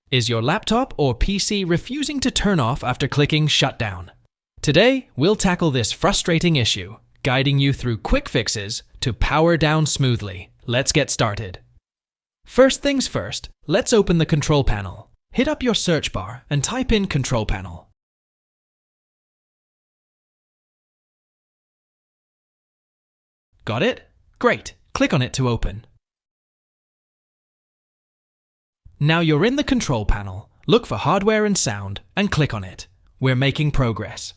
Is your laptop or PC refusing to turn off after clicking Shutdown? Today, we'll tackle this frustrating issue, guiding you through quick fixes to power down smoothly. Let's get started. First things first, let's open the control panel. Hit up your search bar and type in Control Panel. Got it? Great. Click on it to open. Now you're in the control panel. Look for Hardware and Sound and click on it. We're making progress.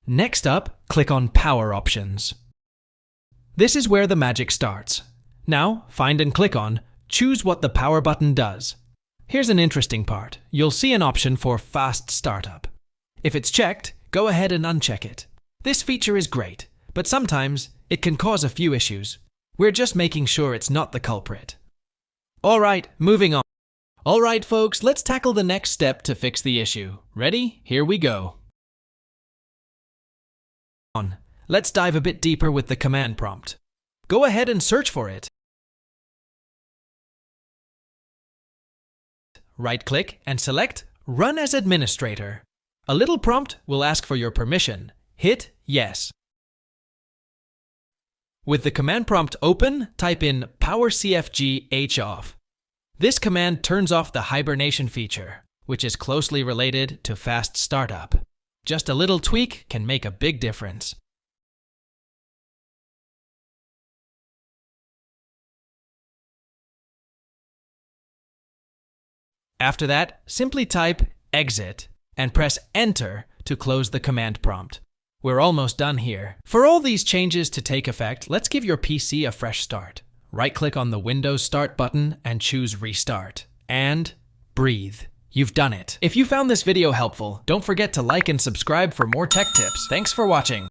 Next up, click on Power Options. This is where the magic starts. Now, find and click on Choose what the power button does. Here's an interesting part. You'll see an option for Fast Startup. If it's checked, go ahead and uncheck it. This feature is great, but sometimes it can cause a few issues. We're just making sure it's not the culprit. Alright, moving on. Alright folks, let's tackle the next step to fix the issue. Ready? Here we go. Let's dive a bit deeper with the command prompt. Go ahead and search for it. Right-click and select Run as Administrator. A little prompt will ask for your permission. Hit Yes. With the command prompt open, type in powercfg h-off. This command turns off the hibernation feature, which is closely related to fast startup. Just a little tweak can make a big difference. After that, simply type Exit and press Enter to close the command prompt. We're almost done here. For all these changes to take effect, let's give your PC a fresh start. Right-click on the Windows Start button and choose Restart. And breathe. You've done it. If you found this video helpful, don't forget to like and subscribe for more tech tips. Thanks for watching.